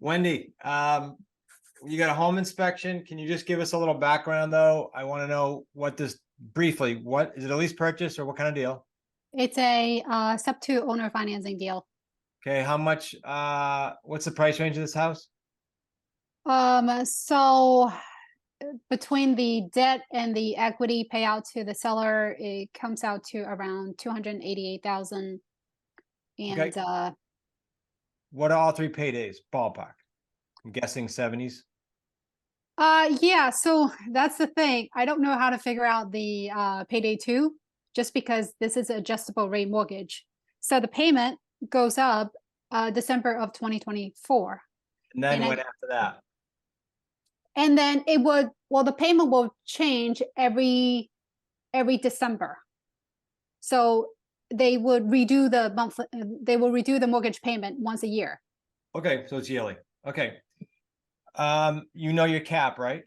Wendy, you got a home inspection. Can you just give us a little background though? I want to know what this briefly, what is it, a lease purchase or what kind of deal? It's a sub to owner financing deal. Okay, how much, what's the price range of this house? So between the debt and the equity payout to the seller, it comes out to around 288,000. And Okay. What are all three paydays? Ballpark. I'm guessing 70s. Yeah, so that's the thing. I don't know how to figure out the payday two, just because this is adjustable rate mortgage. So the payment goes up December of 2024. And then And what after that? And then it would, well, the payment will change every December. So they would redo the monthly, they will redo the mortgage payment once a year. Okay, so it's yearly. Okay. You know your cap, right?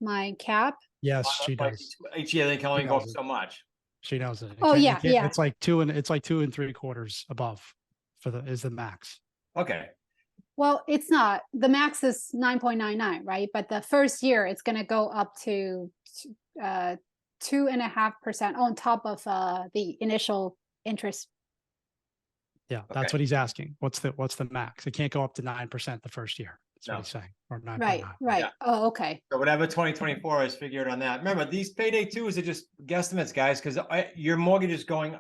My cap. Yes, she Like does. each year they can only go up knows it. so much. She knows it. Oh, yeah, yeah. It's like 2 3/4 above is the max. Okay. Well, it's not. The max is 9.99, right? But the first year it's going to go up to 2.5% on top of the initial interest. Yeah, that's Okay. what he's asking. What's the max? It can't go up to 9% the first year. That's No. what he's saying. Or 9.9. Right, right. Yeah. Oh, okay. So whatever 2024 is figured on that. Remember, these payday twos are just guesstimates, guys, because your mortgage is going,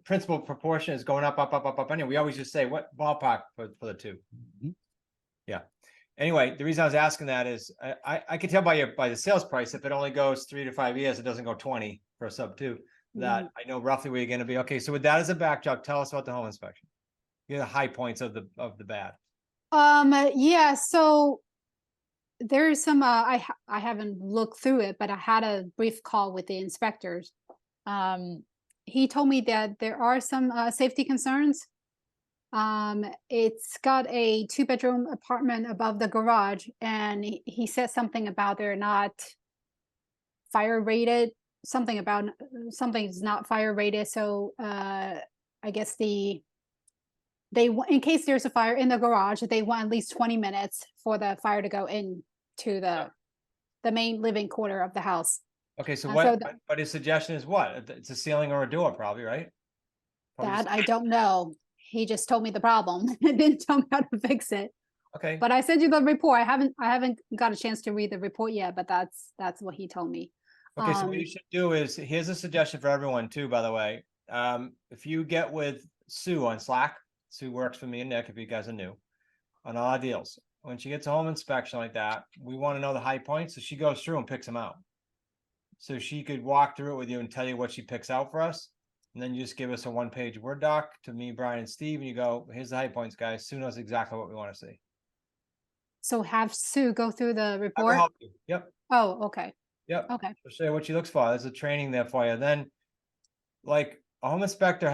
principal proportion is going up, up, up, up, up. Anyway, we always just say what ballpark for the two. Mhm. Yeah. Anyway, the reason I was asking that is I could tell by the sales price, if it only goes 3 to 5 years, it doesn't go 20 for a sub two, that I know roughly where you're going to be. Okay. So with that as a backdrop, tell us about the home inspection. You're the high points of the bad. Yeah, so there's some I haven't looked through it, but I had a brief call with the inspectors. He told me that there are some safety concerns. It's got a 2-bedroom apartment above the garage, and he said something about they're not fire rated, something about something's not fire rated. So I guess in case there's a fire in the garage, they want at least 20 minutes for the fire to go into the main living quarter of the house. Okay. So but his suggestion is what? It's a ceiling or a door, probably, right? Probably That I don't know. He just told me the problem and didn't tell me how to fix it. Okay. But I sent you the report. I haven't got a chance to read the report yet, but that's what he told me. Okay, so what you should do is, here's a suggestion for everyone too, by the way. If you get with Sue on Slack, Sue works for me and Nick, if you guys are new, on all our deals. When she gets a home inspection like that, we want to know the high points, so she goes through and picks them out. So she could walk through it with you and tell you what she picks out for us. And then you just give us a 1-page Word doc to me, Brian, and Steve, and you go, here's the high points, guys. Sue knows exactly what we want to see. So have Sue go through the I will report. help you. Yep. Oh, okay. Yep. Okay. I'll show you what she looks for. There's a training there for you. Then, like, a home inspector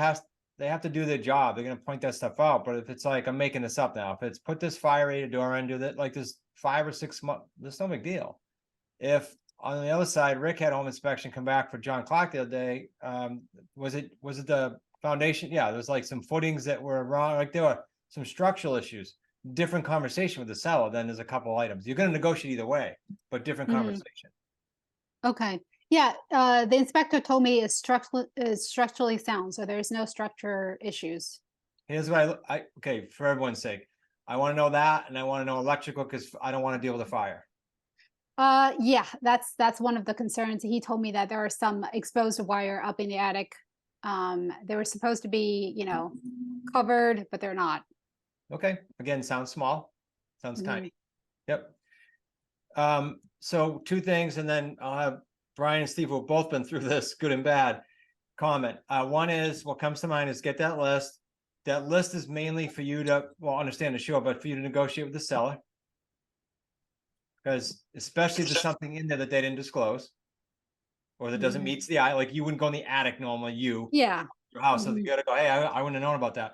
they have to do their job. They're going to point that stuff out. But if it's like, I'm making this up now, if it's put this fire rated door in, do that, like there's 5 or 6 months, there's no big deal. If on the other side, Rick had home inspection come back for John Clark the other day, was it the foundation? Yeah, there's like some footings that were wrong. Like there were some structural issues. Different conversation with the seller. Then there's a couple items. You're going to negotiate either way, but different conversation. Okay. Yeah. The inspector told me it's structurally sound, so there's no structure issues. Here's what okay, for everyone's sake, I want to know that, and I want to know electrical because I don't want to deal with a fire. Yeah, that's one of the concerns. He told me that there are some exposed wire up in the attic. They were supposed to be, covered, but they're not. Okay. Again, sounds small. Sounds tiny. Yep. So 2 things, and then I'll have Brian and Steve, who have both been through this, good and bad, comment. One is, what comes to mind is get that list. That list is mainly for you to, well, understand the show, but for you to negotiate with the seller. Because especially if there's something in there that they didn't disclose, or that doesn't meet the eye, like you wouldn't go in the attic normally, your house, so you got to go, hey, I wouldn't have known about that.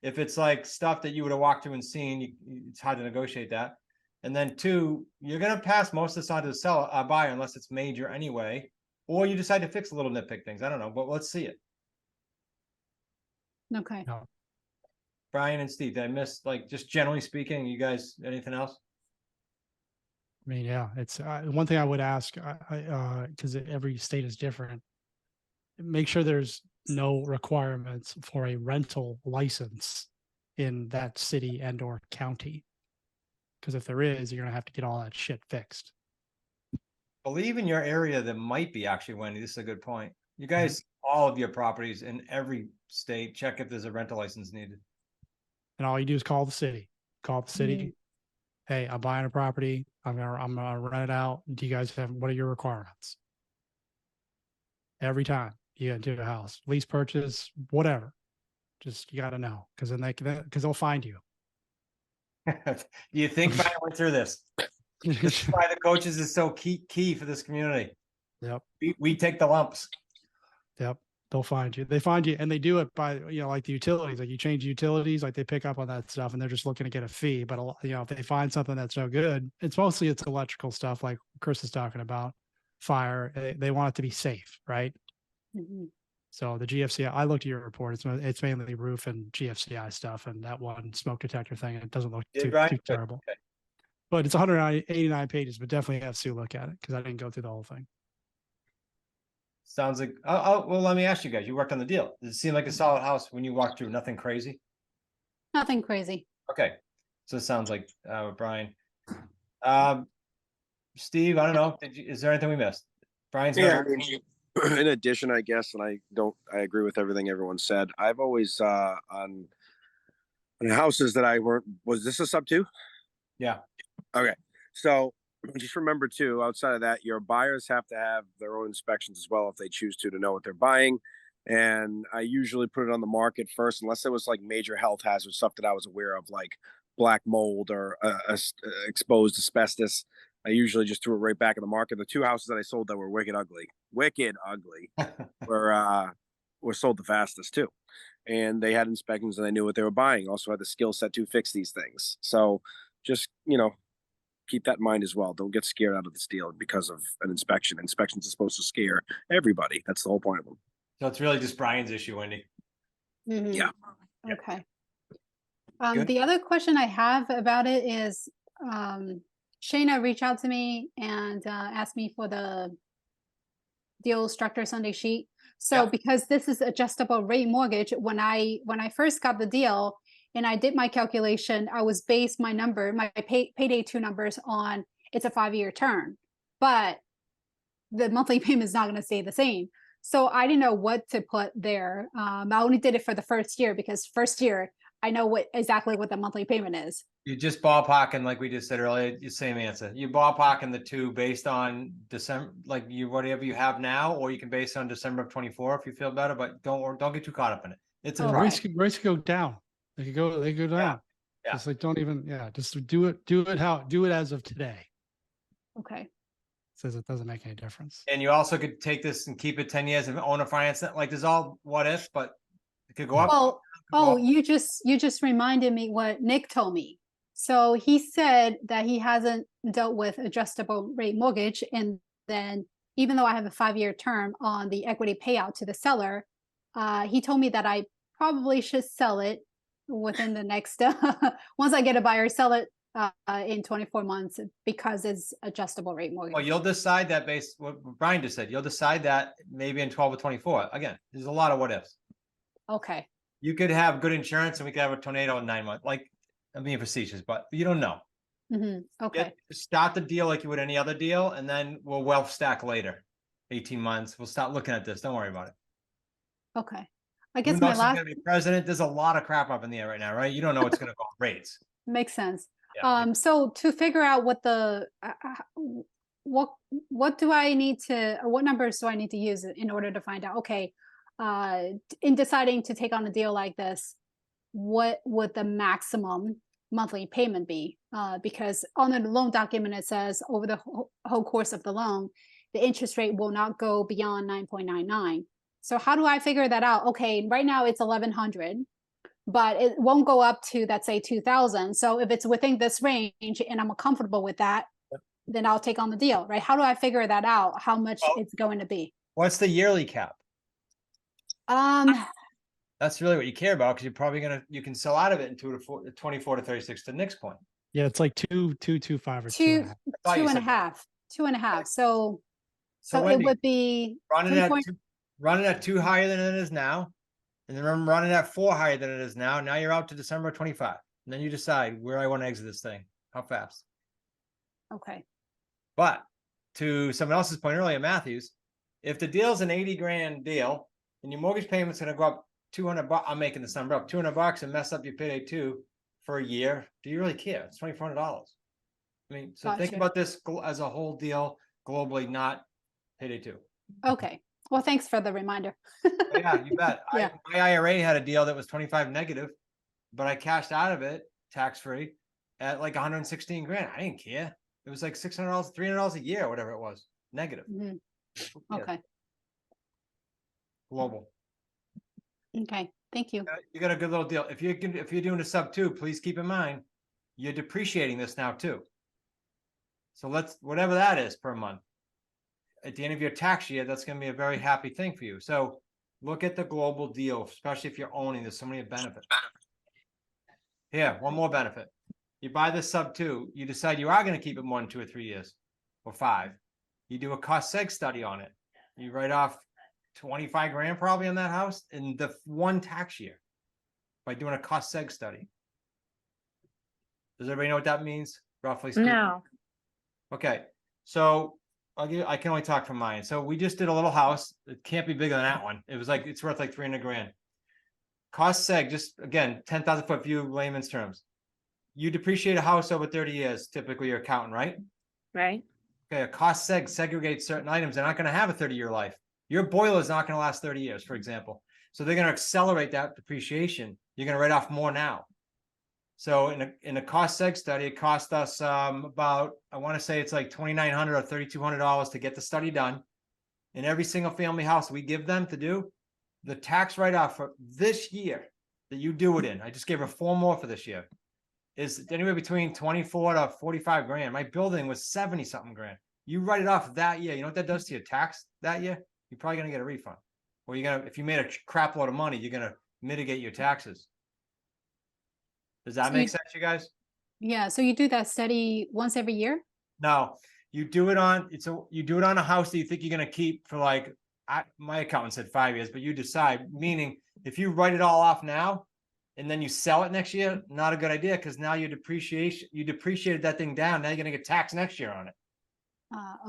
If it's like stuff that you would have walked through and seen, it's hard to negotiate that. And then 2, you're going to pass most of this on to the seller, buyer, unless it's major anyway, or you decide to fix a little nitpick things. I don't know, but let's see it. Okay. No. Brian and Steve, did I miss, like, just generally speaking, you guys, anything else? I mean, yeah, it's one thing I would ask, because every state is different. Make sure there's no requirements for a rental license in that city and or county. Because if there is, you're gonna have to get all that shit fixed. Believe in your area, there might be actually, Wendy, this is a good point. You Mm-hmm. guys, all of your properties in every state, check if there's a rental license needed. And all you do is call the city. Call the city. Mhm. Hey, I'm buying a property. I'm gonna rent it out. Do you guys have, what are your requirements? Every time you get into a house, lease purchase, whatever. Just, you got to know, because then because they'll find you. Do you think Brian went through this? This is why the coaches is so key for this community. Yep. We take the lumps. Yep. They'll find you. They find you, and they do it by, like the utilities, like you change utilities, like they pick up on that stuff and they're just looking to get a fee. But, if they find something that's no good, it's electrical stuff like Chris is talking about, fire. They want it to be safe, right? Mhm. So the GFCI, I looked at your report. It's mainly roof and GFCI stuff, and that one smoke detector thing. It doesn't look Yeah, too Brian? terrible. Okay. But it's 189 pages, but definitely have Sue look at it because I didn't go through the whole thing. Sounds like, well, let me ask you guys, you worked on the deal. Does it seem like a solid house when you walked through? Nothing crazy? Nothing crazy. Okay. So it sounds like, Brian. Steve, I don't know. Is there anything we missed? Brian's Yeah, got, I mean, in addition, I guess, and I agree with everything everyone said. I've always on houses that was this a sub 2? yeah. Okay. So just remember too, outside of that, your buyers have to have their own inspections as well if they choose to know what they're buying. And I usually put it on the market first, unless there was like major health hazard stuff that I was aware of, like black mold or exposed asbestos. I usually just threw it right back in the market. The 2 houses that I sold that were wicked ugly, were sold the fastest too. And they had inspections and they knew what they were buying. Also had the skill set to fix these things. So just, keep that in mind as well. Don't get scared out of this deal because of an inspection. Inspections are supposed to scare everybody. That's the whole point of them. So it's really just Brian's issue, Wendy. Mhm. Yeah. Okay. Good. The other question I have about it is, Shayna reached out to me and asked me for the deal structure Sunday sheet. So Yeah. because this is adjustable rate mortgage, when I first got the deal and I did my calculation, I was based my payday 2 numbers on it's a 5-year term, but the monthly payment is not going to stay the same. So I didn't know what to put there. I only did it for the first year because first year I know exactly what the monthly payment is. You just ballparking, like we just said earlier, the same answer. You ballparking the 2 based on December, like whatever you have now, or you can base on December of 24 if you feel better, but don't get too caught up in it. It's a Oh, process. Rates could go down. They could go down. Yeah. Just like, just do it as of today. Okay. Says it doesn't make any difference. And you also could take this and keep it 10 years and own a finance. Like there's all what if, but it could go up. Well, you just reminded me what Nick told me. So he said that he hasn't dealt with adjustable rate mortgage, and then even though I have a 5-year term on the equity payout to the seller, he told me that I probably should sell it within the next once I get a buyer, sell it in 24 months because it's adjustable rate mortgage. Well, you'll decide that based what Brian just said. You'll decide that maybe in 12 or 24. Again, there's a lot of what ifs. Okay. You could have good insurance and we could have a tornado in 9 months. Like, I'm being facetious, but you don't know. Okay. Start the deal like you would any other deal, and then we'll wealth stack later. 18 months. We'll start looking at this. Don't worry about it. Okay. I Who guess knows my who's last gonna be president? There's a lot of crap up in the air right now, right? You don't know what's gonna go on rates. makes sense. Yeah. So to figure out what the what do I need to, what numbers do I need to use in order to find out, okay, in deciding to take on a deal like this, what would the maximum monthly payment be? Because on the loan document it says over the whole course of the loan, the interest rate will not go beyond 9.99. So how do I figure that out? Okay, right now it's 1,100. But it won't go up to, let's say, 2,000. So if it's within this range and I'm comfortable with that, then I'll take on the deal, right? How do I figure that out? How much it's going to be? What's the yearly cap? I That's really what you care about, because you're probably you can sell out of it in 24 to 36 to Nick's point. Yeah, it's like 2.25 or Two, 2.5. thought you two and a said- half, 2.5. So it Wendy, would be running 3 at point, running at 2 higher than it is now, and then running at 4 higher than it is now. Now you're out to December 25, and then you decide where I want to exit this thing, how fast. okay. But to someone else's point earlier, Matthews, if the deal's an 80 grand deal and your mortgage payment's going to go up 200 bucks, I'm making this number up, 200 bucks and mess up your payday too for a year, do you really care? It's $2,400. I mean, so think Gotcha. about this as a whole deal globally, not payday two. Okay. Well, thanks for the reminder. But yeah, you bet. Yeah. My IRA had a deal that was 25 negative, but I cashed out of it tax free at like 116 grand. I didn't care. It was like $600, $300 a year, whatever it was, negative. Mhm. Yeah, Okay. global. Okay. Thank you. You got a good little deal. If you're doing a sub two, please keep in mind you're depreciating this now too. So whatever that is per month, at the end of your tax year, that's going to be a very happy thing for you. So look at the global deal, especially if you're owning. There's so many benefits. Here, one more benefit. You buy this sub two, you decide you are going to keep it more than 2 or 3 years or 5. You do a cost seg study on it. You write off 25 grand probably on that house in the one tax year by doing a cost seg study. Does everybody know what that means? Roughly speaking? No. Okay. So I can only talk from mine. So we just did a little house. It can't be bigger than that one. It was like, it's worth like 300 grand. Cost seg, just again, 10,000 foot view, layman's terms. You depreciate a house over 30 years, typically your accountant, right? Right. Okay, a cost seg segregates certain items. They're not going to have a 30-year life. Your boiler is not going to last 30 years, for example. So they're going to accelerate that depreciation. You're going to write off more now. So in a cost seg study, it cost us about, I want to say it's like $2,900 or $3,200 to get the study done. In every single family house we give them to do, the tax write-off for this year that you do it in, I just gave her 4 more for this year, is anywhere between 24 to 45 grand. My building was 70 something grand. You write it off that year. You know what that does to your tax that year? You're probably going to get a refund. Or you're going to, if you made a crap load of money, you're going to mitigate your taxes. Does that So make you- sense, you guys? Yeah. So you do that study once every year? No, you do it on, you do it on a house that you think you're going to keep for like, my accountant said 5 years, but you decide, meaning if you write it all off now, and then you sell it next year, not a good idea, because now you depreciated that thing down. Now you're going to get taxed next year on it.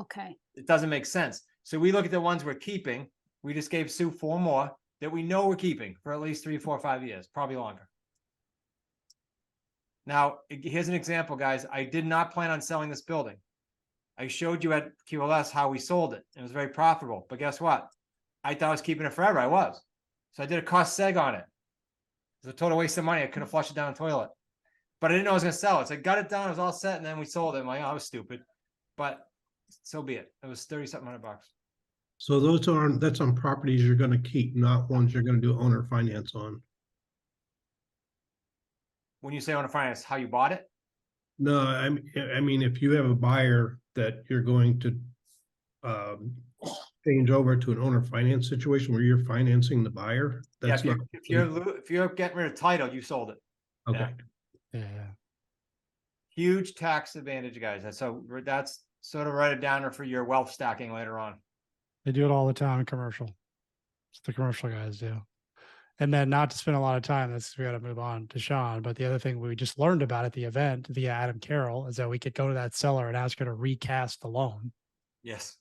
Okay. It doesn't make sense. So we look at the ones we're keeping. We just gave Sue 4 more that we know we're keeping for at least 3, 4, 5 years, probably longer. Now, here's an example, guys. I did not plan on selling this building. I showed you at QLS how we sold it. It was very profitable. But guess what? I thought I was keeping it forever. I was. So I did a cost seg on it. It was a total waste of money. I could have flushed it down the toilet. But I didn't know I was going to sell it. So I got it done. It was all set. And then we sold it. I'm like, oh, I was stupid. But so be it. It was 30-something hundred bucks. So that's on properties you're gonna keep, not ones you're gonna do owner finance on. When you say owner finance, how you bought it? No, I mean, if you have a buyer that you're going to change over to an owner finance situation where you're financing the buyer, that's Yeah, not. if you're getting rid of title, you sold it. Okay, Yeah. Huge tax advantage, guys. So that's sort of write it down for your wealth stacking later on. They do it all the time in commercial. It's the commercial guys do. And then not to spend a lot of time, we got to move on to Sean. But the other thing we just learned about at the event via Adam Carroll is that we could go to that seller and ask her to recast the loan. Yes.